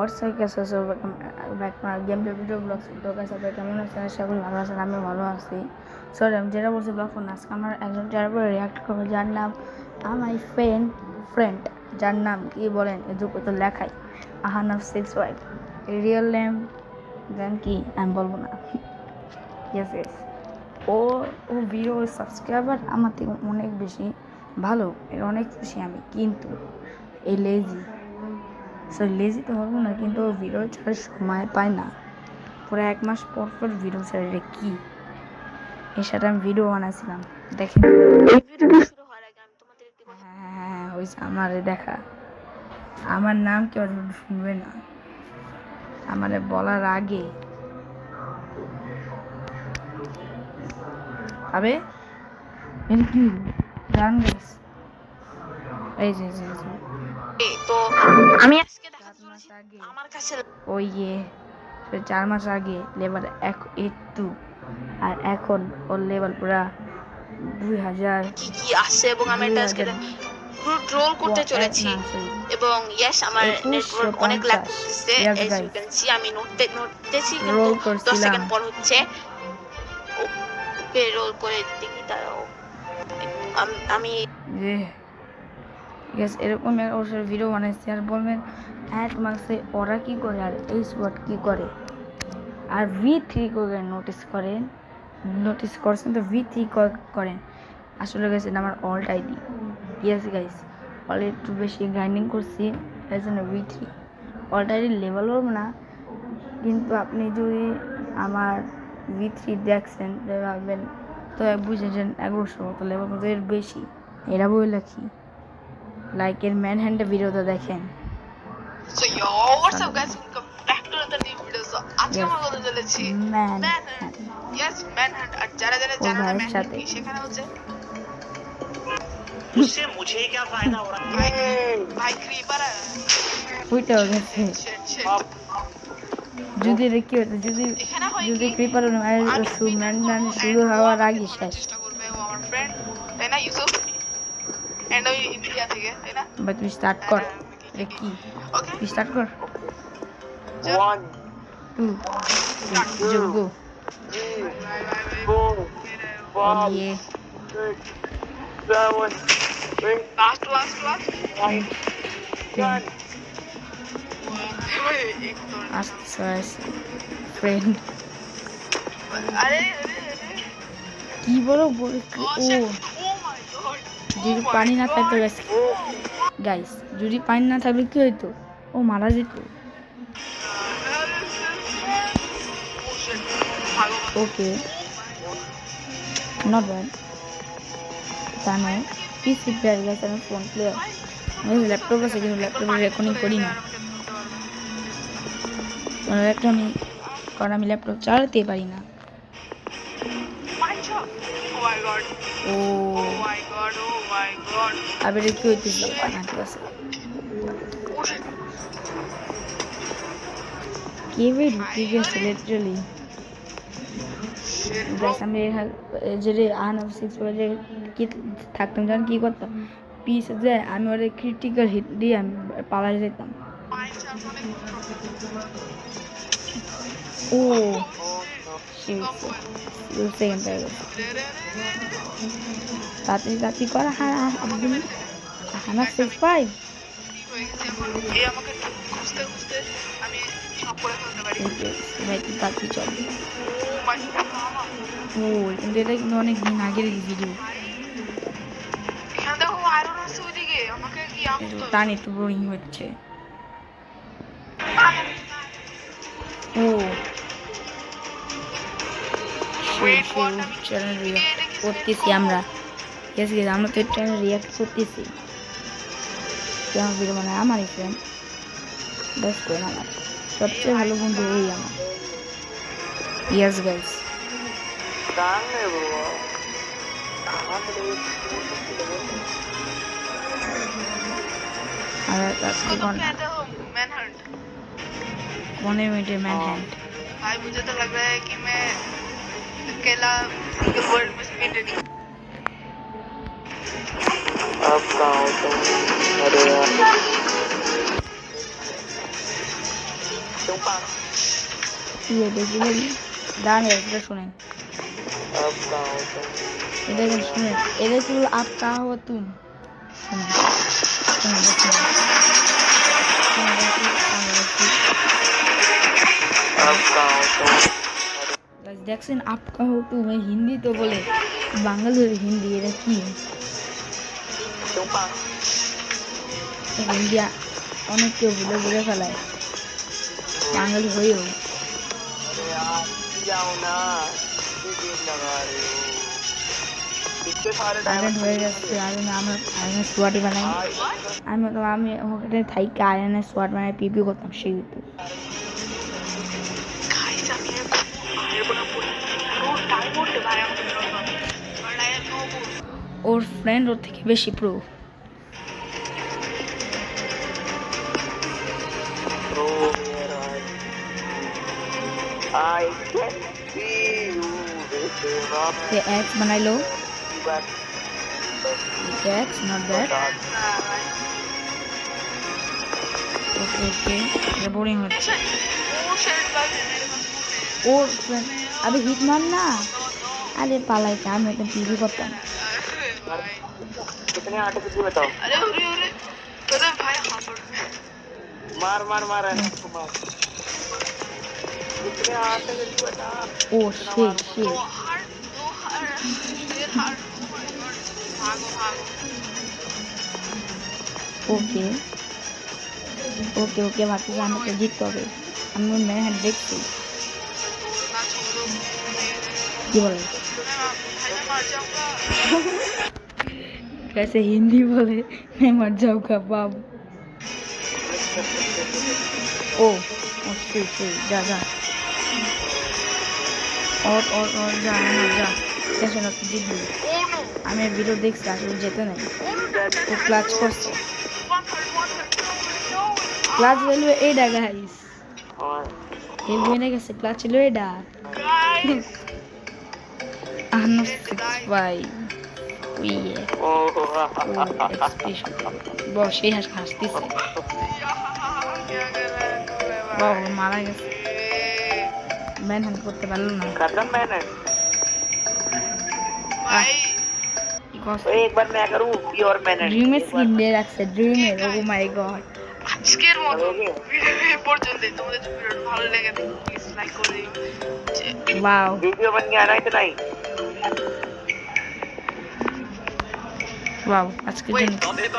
WhatsApp কেসে back game play video vlogs তো guys আপনারা কেমন আছেন? আশা করি ভালো আছেন। আমি ভালো আছি। সরি আমি যেটা বলছি ব্লগ ফোন আজকে আমার একজন যার উপরে রিয়াক্ট করবো, যার নাম আমার ফ্রেন্ড যার নাম কি বলেন তো লেখাই আহানাফ 6 রিয়েল নেম দেন কি আমি বলবো না। ইয়েস ইয়েস ও ভিডিও সাবস্ক্রাইবার আমার থেকে অনেক বেশি ভালো, এর অনেক খুশি আমি, কিন্তু এই লেজি তো বলবো না, কিন্তু ভিডিও ছাড়ার সময় পায় না। পুরো 1 মাস পর ভিডিও ছাড়ে রে কি এর সাথে আমি ভিডিও বানাইছিলাম দেখেন। হ্যাঁ হয়েছে আমার দেখা, আমার নাম কেউ শুনবে না আমারে বলার আগে। আবে এটা কি গান গাইস? এই যে তো আমি আজকে দেখা চলেছি আমার কাছে ওই 4 মাস আগে লেভেল 1 আর এখন ওর লেভেল পুরা 2000 কি আসছে এবং আমি এটা আজকে রোল করতে চলেছি এবং ইয়েস আমার নেটওয়ার্ক অনেক ল্যাগ করতেছে। এজ ইউ ক্যান সি আমি নড়তেছি কিন্তু 10 সেকেন্ড পর হচ্ছে ওকে রোল করে দেখি দাঁড়াও আমি ইয়েস এরকম ওর ভিডিও বানাইছি আর বলবেন হ্যাঁ তোমাকে ওরা কি করে আর এই স্পট কি করে আর V3 করে নোটিস করছেন তো V3 করেন আসলে গেছে আমার alt ID. Yes guys all একটু বেশি গ্রাইন্ডিং করছি এই জন্য V3 অল্ট আইডি লেভেল বলবো না, কিন্তু আপনি যদি আমার V3 দেখছেন ভাববেন তো বুঝেছেন 1100 মতো লেভেল মতো এর বেশি। এরা বলে কি লাইকের ম্যান হ্যান্ডে ভিডিওটা দেখেন। So yo what's up guys, welcome back to another new video. সো আজকে আমরা বলতে চলেছি man hand. Yes man hand. আর যারা জানেন ম্যান হ্যান্ড কি সেখানে হচ্ছে उससे मुझे क्या फायदा हो रहा है? ভাই ক্রিপার ওইটা গেছে যদি কি হতো যদি ক্রিপার ম্যান শুরু হওয়ার আগে শেষ চেষ্টা করবে ও আমার ফ্রেন্ড, তাই না ইউসুফ? এন্ড ওই ইন্ডিয়া থেকে, তাই না? বা তুই স্টার্ট কর রে কি ওকে তুই স্টার্ট কর 1 2 go 4 5 ये 6 7 লাস্ট 9 10 আসতে ফ্রেন্ড আরে কি বলো ও ও মাই গড যদি পানি না থাকতো গাইস যদি পানি না থাকলে কি হইতো? ও মারা যেত। Okay not bad. তা নয় পিসি প্লেয়ার গেছে, আমি ফোন প্লেয়ার, আমি ল্যাপটপ আছে কিন্তু ল্যাপটপে রেকর্ডিং করি না কারণ আমি ল্যাপটপ চালাতে পারি না। ও আবার কি হইতেছে? ঠিক আছে কেভে ঢুকে গেছে লিটারালি গাইস। আমি যে আহানাফ 6 যে কি থাকতাম জানেন কি করতাম? পিস যে আমি ওরে ক্রিটিক্যাল হিট দিয়ে আমি পালাই যেতাম। ও সেকেন্ড তাড়াতাড়ি করা। হ্যাঁ আব্দুল আহানাফ 6 আমাকে খুঁজতে খুঁজতে আমি সব করে ফেলতে পারি। তাড়াতাড়ি চল। ও মাই গড ও কিন্তু এটা কিন্তু অনেক দিন আগের ভিডিও। এখানে দেখো আয়রন আছে ওইদিকে, আমাকে কি টান একটু বোরিং হচ্ছে। ও চ্যানেল রিয়াক্ট করতেছি আমরা, ঠিক আছে আমরা তো চ্যানেল রিয়াক্ট করতেছি কেমন ভিডিও মানে আমারই ফ্রেন্ড বেস্ট ফ্রেন্ড, আমার সবচেয়ে ভালো বন্ধু এই আমার। Yes guys minute man hand. भाई मुझे तो लग रहा है कि मैं अकेला ये वर्ल्ड में स्पीड रेडी। अब कहाँ हो तुम? अरे यार चुपा ये बेसिकली गान है এটা শুনেন अब कहाँ हो तुम এটা কিন্তু শুনেন এটা ছিল আপ কা হো তুম শুনেন শুনেন अब कहाँ हो तुम গাইস দেখছেন আপ কা হো তুম হিন্দি তো বলে বাঙালি হিন্দি এটা কি चुपा ইন্ডিয়া অনেক কেউ ভুলে ভুলে ফেলায় বাঙালি হয়েও अरे यार जाओ ना ये गेम लगा रहे हो इतने सारे আয়রন হয়ে যাচ্ছে আয়রন আমরা আয়রনের সোয়াটি বানাই আমি ওখানে থাইকে আয়রনের সোয়াট বানাই পিপি করতাম সেই তো গাইস আমি এখন বাইরে কোনো পুরো ডায়মন্ড ভাই আমাকে ওর ফ্রেন্ড ওর থেকে বেশি প্রো Bro, मेरा I can see you with তে এক্স বানাইলো but ex not that okay okay এটা বোরিং হচ্ছে ওর ফ্রেন্ড আবে হিট মার না আরে পালাই কে আমি একটা পিপি করতাম कितने आटे कितने बताओ अरे अरे अरे अरे भाई हाँ पर मार मार मार इसको मार कितने आटे कितने बता ও শিট শিট दो हार फिर हार oh my god भागो भागो ওকে ওকে ওকে বাকি আমাকে জিততে হবে আমি মেয়ে হ্যান্ড দেখছি ना छोड़ो কি বলে भाई मैं मर जाऊंगा कैसे हिंदी बोले मैं मर जाऊंगा बाबू ओ ओ सही जा जा और जा मर जा कैसे ना तुझे भी oh no আমি ভিডিও দেখছি আসলে যেতে নাই ও ক্লাচ করছে ক্লাচ ভ্যালু এইটা গাইস और এই বইনে গেছে ক্লাচ ছিল এটা guys আনো 65 উইয়ে ओह এক্সপ্রেশন বস এই হাসতেছে क्या कर रहा है तू रे বাবা মারা গেছে ম্যান হ্যান্ড করতে পারলো না खत्म मैंने भाई तो एक बार मैं करूँ प्योर मैंने ড্রিমের স্কিন দিয়ে রাখছে ড্রিমের ও মাই গড আজকের মতো কरोगे? ভিডিও এই পর্যন্তই তোমাদের যদি ভিডিওটা ভালো লেগে থাকে প্লিজ লাইক করে দিও ওয়াও वीडियो बन गया ना इतना ही ওয়াও আজকে Wait. দিন